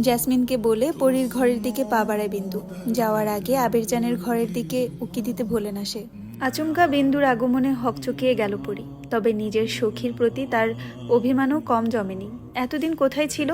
জেসমিনকে বলে পরীর ঘরের দিকে পা বাড়ায় বিন্দু। যাওয়ার আগে আবিরজানের ঘরের দিকে উকি দিতে ভোলে না সে। আচমকা বিন্দুর আগমনে হকচকিয়ে গেল পরী। তবে নিজের সখীর প্রতি তার অভিমানও কম জমেনি। এতদিন কোথায় ছিল,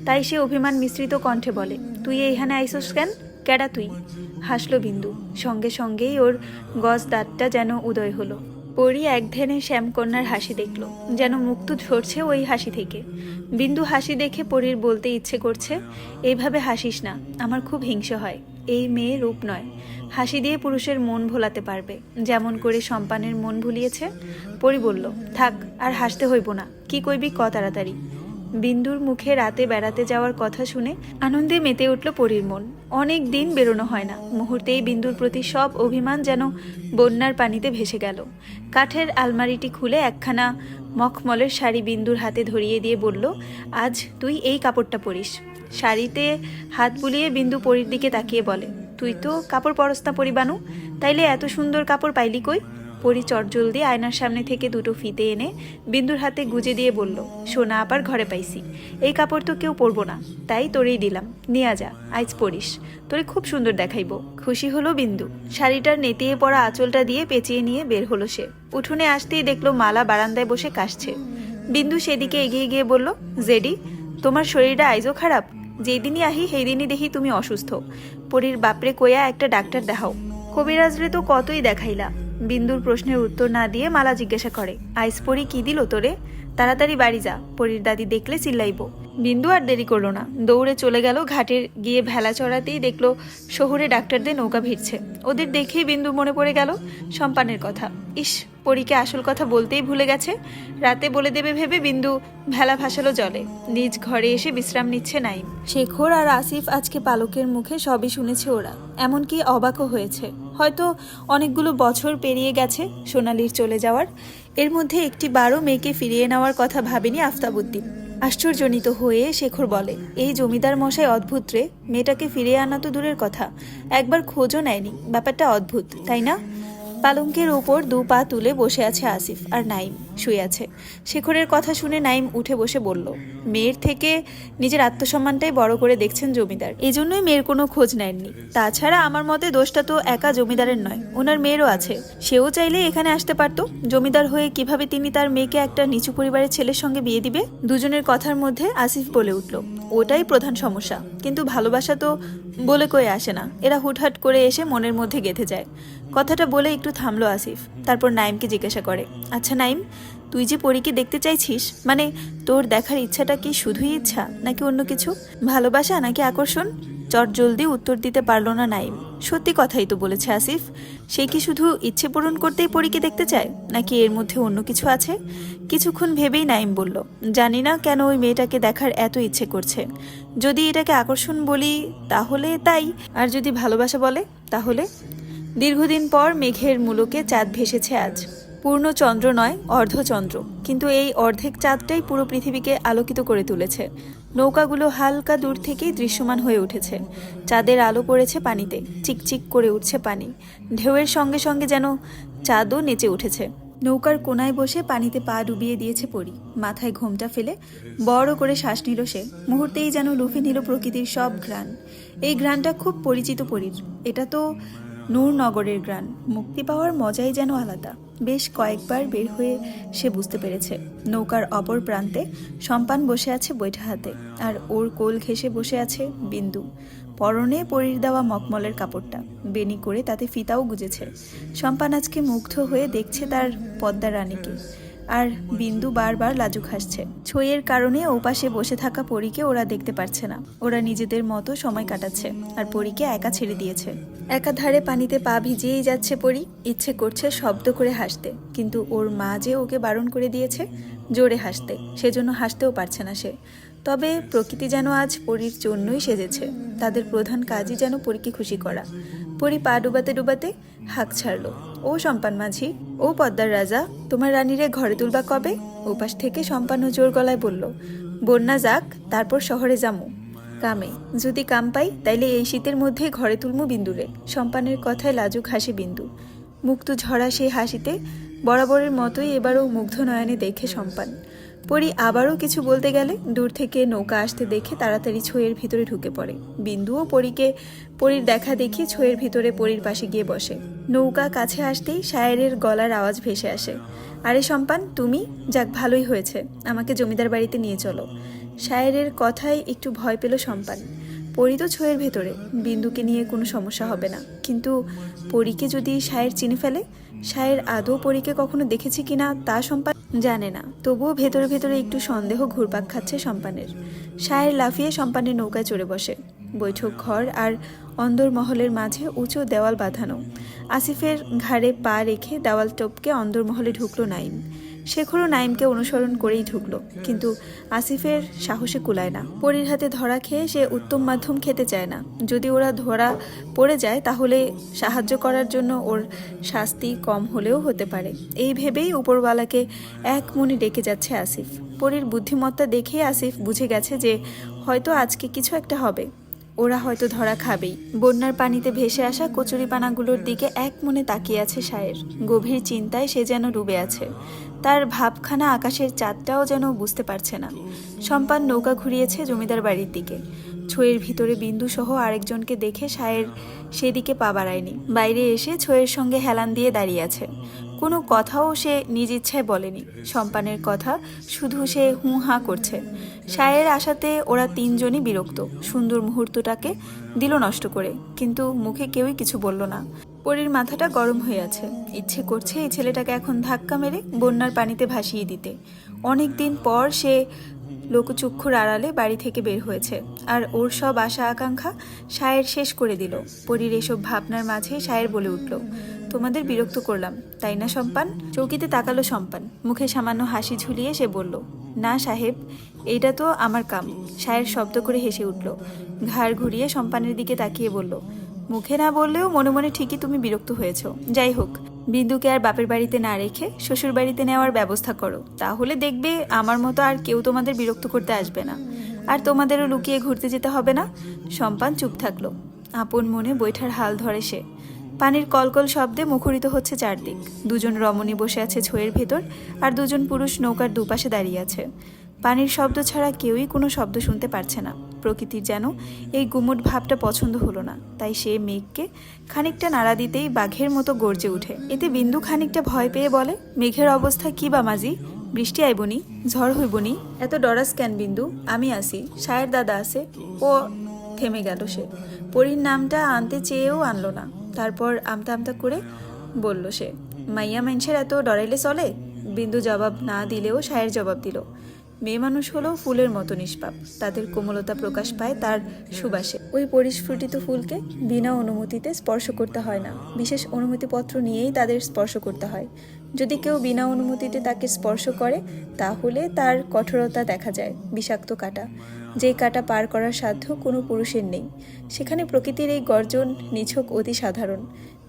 তাই সে অভিমান মিশ্রিত কণ্ঠে বলে, তুই এইখানে আইসোস কেন? কেডা তুই? হাসল বিন্দু। সঙ্গে সঙ্গেই ওর গজ দাঁতটা যেন উদয় হলো। পরী এক ধ্যানে শ্যামকন্যার হাসি দেখল, যেন মুক্ত ঝরছে ওই হাসি থেকে। বিন্দু হাসি দেখে পরীর বলতে ইচ্ছে করছে, এইভাবে হাসিস না, আমার খুব হিংসে হয়। এই মেয়ে রূপ নয়, হাসি দিয়ে পুরুষের মন ভোলাতে পারবে, যেমন করে সম্পানের মন ভুলিয়েছে। পরী বলল, থাক আর হাসতে হইব না, কি কইবি ক তাড়াতাড়ি। বিন্দুর মুখে রাতে বেড়াতে যাওয়ার কথা শুনে আনন্দে মেতে উঠল পরীর মন। অনেক দিন বেরোনো হয় না, মুহূর্তেই বিন্দুর প্রতি সব অভিমান যেন বন্যার পানিতে ভেসে গেল। কাঠের আলমারিটি খুলে একখানা মখমলের শাড়ি বিন্দুর হাতে ধরিয়ে দিয়ে বলল, আজ তুই এই কাপড়টা পরিস। শাড়িতে হাত বুলিয়ে বিন্দু পরীর দিকে তাকিয়ে বলে, তুই তো কাপড় পরস না পরিবানু, তাইলে এত সুন্দর কাপড় পাইলি কই? পরী চটজলদি আয়নার সামনে থেকে দুটো ফিতে এনে বিন্দুর হাতে গুজে দিয়ে বলল, সোনা আবার ঘরে পাইছি, এই কাপড় তো কেউ পরবো না, তাই তোরেই দিলাম, নিয়া যা, আজ পরিস, তোরে খুব সুন্দর দেখাইব। খুশি হলো বিন্দু। শাড়িটার নেতিয়ে পড়া আঁচলটা দিয়ে পেঁচিয়ে নিয়ে বের হলো সে। উঠোনে আসতেই দেখলো মালা বারান্দায় বসে কাশছে। বিন্দু সেদিকে এগিয়ে গিয়ে বলল, জেডি, তোমার শরীরটা আইজও খারাপ? যেদিনই আহি সেই দিনই দেখি তুমি অসুস্থ। পরীর বাপরে কইয়া একটা ডাক্তার দেখাও। কবিরাজরে তো কতই দেখাইলা। বিন্দুর প্রশ্নের উত্তর না দিয়ে মালা জিজ্ঞাসা করে, আইস পরী কি দিল তোরে? তাড়াতাড়ি বাড়ি যা, পরীর দাদি দেখলে চিল্লাইব। বিন্দু আর দেরি করলো না, দৌড়ে চলে গেল ঘাটে। গিয়ে ভেলা চড়াতেই দেখলো শহুরে ডাক্তারদের নৌকা ভিড়ছে। ওদের দেখেই বিন্দুর মনে পড়ে গেল সম্পানের কথা। ইস, পরীকে আসল কথা বলতেই ভুলে গেছে। রাতে বলে দেবে ভেবে বিন্দু ভেলা ভাসালো জলে। নিজ ঘরে এসে বিশ্রাম নিচ্ছে নাইম। শেখর আর আসিফ আজকে পালকের মুখে সবই শুনেছে ওরা, এমনকি অবাকও হয়েছে। হয়তো অনেকগুলো বছর পেরিয়ে গেছে সোনালির চলে যাওয়ার। এর মধ্যে একটি বারও মেয়েকে ফিরিয়ে নেওয়ার কথা ভাবেনি আফতাবউদ্দিন। আশ্চর্যজনিত হয়ে শেখর বলে, এই জমিদার মশাই অদ্ভুত রে, মেয়েটাকে ফিরিয়ে আনা তো দূরের কথা, একবার খোঁজও নেয়নি। ব্যাপারটা অদ্ভুত, তাই না? পালঙ্কের ওপর দু পা তুলে বসে আছে আসিফ, আর নাইম শুয়ে আছে। শেখরের কথা শুনে নাইম উঠে বসে বলল, মেয়ের থেকে নিজের আত্মসম্মানটাই বড় করে দেখছেন জমিদার, এই জন্যই মেয়ের কোনো খোঁজ নেননি। তাছাড়া আমার মতে দোষটা তো একা জমিদারের নয়, ওনার মেয়েরও আছে। সেও চাইলে এখানে আসতে পারতো। জমিদার হয়ে কিভাবে তিনি তার মেয়েকে একটা নিচু পরিবারের ছেলের সঙ্গে বিয়ে দিবে? দুজনের কথার মধ্যে আসিফ বলে উঠল, ওটাই প্রধান সমস্যা। কিন্তু ভালোবাসা তো বলে কয়ে আসে না, এরা হুটহাট করে এসে মনের মধ্যে গেঁথে যায়। কথাটা বলে একটু থামলো আসিফ, তারপর নাইমকে জিজ্ঞাসা করে, আচ্ছা নাইম, তুই যে পরীকে দেখতে চাইছিস, মানে তোর দেখার ইচ্ছাটা কি শুধুই ইচ্ছা নাকি অন্য কিছু? ভালোবাসা নাকি আকর্ষণ? চট জলদি উত্তর দিতে পারলো না নাইম। সত্যি কথাই তো বলেছে আসিফ, সে কি শুধু ইচ্ছে পূরণ করতেই পরীকে দেখতে চায়, নাকি এর মধ্যে অন্য কিছু আছে? কিছুক্ষণ ভেবেই নাইম বলল, জানি না কেন ওই মেয়েটাকে দেখার এত ইচ্ছে করছে। যদি এটাকে আকর্ষণ বলি তাহলে তাই, আর যদি ভালোবাসা বলে তাহলে। দীর্ঘদিন পর মেঘের মুলুকে চাঁদ ভেসেছে আজ। পূর্ণ চন্দ্র নয়, অর্ধচন্দ্র, কিন্তু এই অর্ধেক চাঁদটাই পুরো পৃথিবীকে আলোকিত করে তুলেছে। নৌকাগুলো হালকা দূর থেকেই দৃশ্যমান হয়ে উঠেছে। চাঁদের আলো পড়েছে পানিতে, চিকচিক করে উঠছে পানি। ঢেউয়ের সঙ্গে সঙ্গে যেন চাঁদও নেচে উঠেছে। নৌকার কোনায় বসে পানিতে পা ডুবিয়ে দিয়েছে পরী। মাথায় ঘোমটা ফেলে বড় করে শ্বাস নিল সে। মুহূর্তেই যেন লুফে নিল প্রকৃতির সব ঘ্রাণ। এই ঘ্রাণটা খুব পরিচিত পরীর। এটা তো নূরনগরের গ্রান। মুক্তি পাওয়ার মজাই যেন আলাদা। বেশ কয়েকবার বের হয়ে সে বুঝতে পেরেছে। নৌকার অপর প্রান্তে সম্পান বসে আছে বৈঠা হাতে, আর ওর কোল ঘেঁষে বসে আছে বিন্দু। পরনে পরীর দেওয়া মখমলের কাপড়টা বেনি করে তাতে ফিতাও গুজেছে। সম্পান আজকে মুগ্ধ হয়ে দেখছে তার পদ্মা রানীকে, আর বিন্দু বারবার লাজুক হাসছে। ছইয়ের কারণে ওপাশে বসে থাকা পরীকে ওরা দেখতে পারছে না। ওরা নিজেদের মতো সময় কাটাচ্ছে, আর পরীকে একা ছেড়ে দিয়েছে। একাধারে পানিতে পা ভিজিয়েই যাচ্ছে পরী। ইচ্ছে করছে শব্দ করে হাসতে, কিন্তু ওর মা যে ওকে বারণ করে দিয়েছে জোরে হাসতে, সেজন্য হাসতেও পারছে না সে। তবে প্রকৃতি যেন আজ পরীর জন্যই সেজেছে। তাদের প্রধান কাজই যেন পরীকে খুশি করা। পরী পা ডুবাতে ডুবাতে হাঁক ছাড়ল, ও সম্পান মাঝি, ও পদ্মার রাজা, তোমার রানীরে ঘরে তুলবা কবে? ওপাশ থেকে সম্পান জোর গলায় বলল, বন্যা যাক, তারপর শহরে যামু কামে। যদি কাম পাই তাইলে এই শীতের মধ্যে ঘরে তুলমু বিন্দুরে। সম্পানের কথায় লাজুক হাসি বিন্দু। মুক্ত ঝরা সেই হাসিতে বরাবরের মতোই এবারও মুগ্ধ নয়নে দেখে সম্পান। পরি আবারও কিছু বলতে গেলে দূর থেকে নৌকা আসতে দেখে তাড়াতাড়ি ছইয়ের ভিতরে ঢুকে পড়ে। বিন্দুও পরীর দেখা দেখে ছইয়ের ভিতরে পরীর পাশে গিয়ে বসে। নৌকা কাছে আসতেই শায়েরের গলার আওয়াজ ভেসে আসে, আরে সম্পান তুমি? যাক ভালোই হয়েছে, আমাকে জমিদার বাড়িতে নিয়ে চলো। শায়েরের কথায় একটু ভয় পেল সম্পান। পরি তো ছইয়ের ভেতরে, বিন্দুকে নিয়ে কোনো সমস্যা হবে না, কিন্তু পরীকে যদি শায়ের চিনে ফেলে? শায়ের আদৌ পরীকে কখনো দেখেছে কিনা তা সম্পান জানে না, তবুও ভেতরে ভেতরে একটু সন্দেহ ঘুরপাক খাচ্ছে সম্পানের। শায়ের লাফিয়ে সম্পানের নৌকায় চড়ে বসে। বৈঠক ঘর আর অন্দরমহলের মাঝে উঁচু দেওয়াল বাঁধানো। আসিফের ঘাড়ে পা রেখে দেওয়াল টপকে অন্দরমহলে ঢুকলো নাইম। শেখরও নাইমকে অনুসরণ করেই ঢুকলো, কিন্তু আসিফের সাহসে কুলায় না। পরীর হাতে ধরা খেয়ে সে উত্তম মাধ্যম খেতে চায় না। যদি ওরা ধরা পড়ে যায় তাহলে সাহায্য করার জন্য ওর শাস্তি কম হলেও হতে পারে। এই ভেবেই উপরওয়ালাকে এক মনে ডেকে যাচ্ছে আসিফ। পরীর বুদ্ধিমত্তা দেখে আসিফ বুঝে গেছে যে হয়তো আজকে কিছু একটা হবে, ওরা হয়তো ধরা খাবেই। বন্যার পানিতে ভেসে আসা কচুরিপানাগুলোর দিকে এক মনে তাকিয়ে আছে শায়ের। গভীর চিন্তায় সে যেন ডুবে আছে। তার ভাবখানা আকাশের চাঁদটাও যেন বুঝতে পারছে না। সম্পান নৌকা ঘুরিয়েছে জমিদার বাড়ির দিকে। ছইয়ের ভিতরে বিন্দু সহ আরেকজনকে দেখে শায়ের সেদিকে পা বাড়ায়নি। বাইরে এসে ছইয়ের সঙ্গে হেলান দিয়ে দাঁড়িয়ে আছে। কোনো কথাও সে নিজ ইচ্ছায় বলেনি। সম্পানের কথা শুধু সে হুঁ হাঁ করছে। শায়ের আশাতে ওরা তিনজনই বিরক্ত। সুন্দর মুহূর্তটাকে দিল নষ্ট করে, কিন্তু মুখে কেউই কিছু বলল না। পরীর মাথাটা গরম হয়ে আছে। ইচ্ছে করছে এই ছেলেটাকে এখন ধাক্কা মেরে বন্যার পানিতে ভাসিয়ে দিতে। অনেক দিন পর সে লোকচক্ষুর আড়ালে বাড়ি থেকে বের হয়েছে, আর ওর সব আশা আকাঙ্ক্ষা শায়ের শেষ করে দিল। পরীর এসব ভাবনার মাঝে শায়ের বলে উঠল, তোমাদের বিরক্ত করলাম তাই না সম্পান? চৌকিতে তাকালো সম্পান। মুখে সামান্য হাসি ঝুলিয়ে সে বলল, না সাহেব, এইটা তো আমার কাম। শায়ের শব্দ করে হেসে উঠল। ঘাড় ঘুরিয়ে সম্পানের দিকে তাকিয়ে বলল, মুখে না বললেও মনে মনে ঠিকই তুমি বিরক্ত হয়েছ। যাই হোক, বিন্দুকে আর বাপের বাড়িতে না রেখে শ্বশুর বাড়িতে নেওয়ার ব্যবস্থা করো, তাহলে দেখবে আমার মতো আর কেউ তোমাদের বিরক্ত করতে আসবে না, আর তোমাদেরও লুকিয়ে ঘুরতে যেতে হবে না। সম্পান চুপ থাকলো। আপন মনে বৈঠার হাল ধরে সে। পানির কলকল শব্দে মুখরিত হচ্ছে চারদিক। দুজন রমণী বসে আছে ছইয়ের ভেতর, আর দুজন পুরুষ নৌকার দুপাশে দাঁড়িয়ে আছে। পানির শব্দ ছাড়া কেউই কোনো শব্দ শুনতে পারছে না। প্রকৃতির যেন এই গুমুট ভাবটা পছন্দ হলো না, তাই সে মেঘকে খানিকটা নাড়া দিতেই বাঘের মতো গর্জে উঠে। এতে বিন্দু খানিকটা ভয় পেয়ে বলে, মেঘের অবস্থা কি বা মাঝি? বৃষ্টি আইবনি? ঝড় হইবনি? এত ডরাস কেন বিন্দু? আমি আসি, শায়ের দাদা আছে। ও থেমে গেল সে। পরীর নামটা আনতে চেয়েও আনলো না। তারপর আমতা আমতা করে বলল সে, মাইয়া মানুষের এত ডরাইলে চলে? বিন্দু জবাব না দিলেও শায়ের জবাব দিল, মেয়ে মানুষ হলেও ফুলের মতো নিষ্পাপ, তাদের কোমলতা প্রকাশ পায় তার সুবাসে। ওই পরিস্ফুটিত ফুলকে বিনা অনুমতিতে স্পর্শ করতে হয় না, বিশেষ অনুমতিপত্র নিয়েই তাদের স্পর্শ করতে হয়। যদি কেউ বিনা অনুমতিতে তাকে স্পর্শ করে তাহলে তার কঠোরতা দেখা যায়। বিষাক্ত কাঁটা, যে কাঁটা পার করার সাধ্য কোনো পুরুষের নেই। সেখানে প্রকৃতির এই গর্জন নিছক অতি সাধারণ।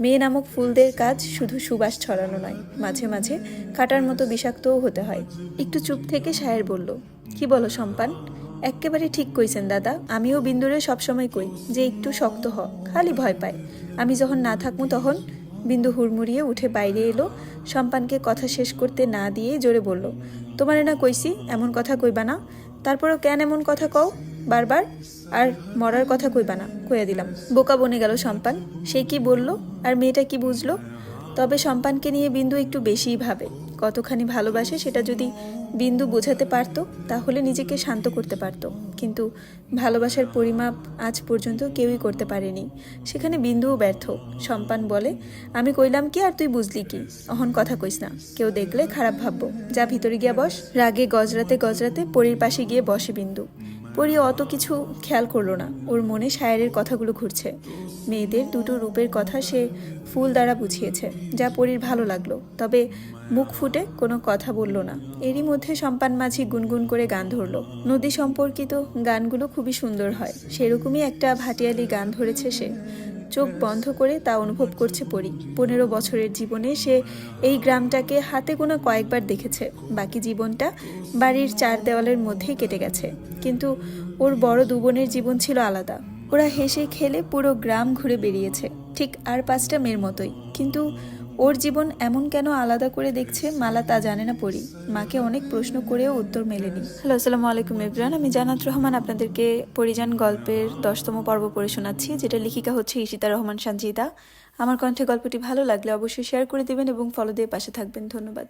মেয়ে নামক ফুলদের কাজ শুধু সুবাস ছড়ানো নয়, মাঝে মাঝে কাঁটার মতো বিষাক্তও হতে হয়। একটু চুপ থেকে শায়ের বলল, কি বলো সম্পান? এক্কেবারে ঠিক কইছেন দাদা, আমিও বিন্দুরে সবসময় কই যে একটু শক্ত হ, খালি ভয় পায়। আমি যখন না থাকবো তখন। বিন্দু হুড়মুড়িয়ে উঠে বাইরে এলো। সম্পানকে কথা শেষ করতে না দিয়ে জোরে বলল, তোমারে না কইছি এমন কথা কইবা না? তারপরও কেন এমন কথা কও বারবার? আর মরার কথা কইবা না, কইয়া দিলাম। বোকা বনে গেল সম্পান। সে কি বলল আর মেয়েটা কি বুঝলো? তবে সম্পানকে নিয়ে বিন্দু একটু বেশিই ভাবে। কতখানি ভালোবাসে সেটা যদি বিন্দু বোঝাতে পারতো তাহলে নিজেকে শান্ত করতে পারত, কিন্তু ভালোবাসার পরিমাপ আজ পর্যন্ত কেউই করতে পারেনি। সেখানে বিন্দুও ব্যর্থ। সম্পান বলে, আমি কইলাম কি আর তুই বুঝলি কি? অহন কথা কইস না, কেউ দেখলে খারাপ ভাববো। যা ভিতরে গিয়া বস। রাগে গজরাতে গজরাতে পরীর পাশে গিয়ে বসে বিন্দু। পরী অত কিছু খেয়াল করলো না। ওর মনে শায়েরের কথাগুলো ঘুরছে। মেয়েদের দুটো রূপের কথা সে ফুল দ্বারা বুঝিয়েছে, যা পরীর ভালো লাগলো। তবে মুখ ফুটে কোনো কথা বলল না। এরই মধ্যে সম্পান মাঝি গুনগুন করে গান ধরলো। নদী সম্পর্কিত গানগুলো খুবই সুন্দর হয়, সেরকমই একটা ভাটিয়ালি গান ধরেছে সে। চোখ বন্ধ করে তা অনুভব করছে পরী। 15 বছরের জীবনে সে এই গ্রামটাকে হাতে গোনা কয়েকবার দেখেছে। বাকি জীবনটা বাড়ির 4 দেওয়ালের মধ্যেই কেটে গেছে। কিন্তু ওর বড় 2 বোনের জীবন ছিল আলাদা। ওরা হেসে খেলে পুরো গ্রাম ঘুরে বেরিয়েছে, ঠিক আর 5টা মেয়ের মতোই। কিন্তু ওর জীবন এমন কেন আলাদা করে দেখছে মালা তা জানে না পরি। মাকে অনেক প্রশ্ন করেও উত্তর মেলেনি। হ্যালো, আসসালামু আলাইকুম এভরিওয়ান, আমি জান্নাত রহমান আপনাদেরকে পরিজান গল্পের 10তম পর্ব পড়ে শোনাচ্ছি, যেটা লেখিকা হচ্ছে ঈশিতা রহমান সঞ্জিদা। আমার কণ্ঠে গল্পটি ভালো লাগলে অবশ্যই শেয়ার করে দেবেন এবং ফলো দিয়ে পাশে থাকবেন। ধন্যবাদ।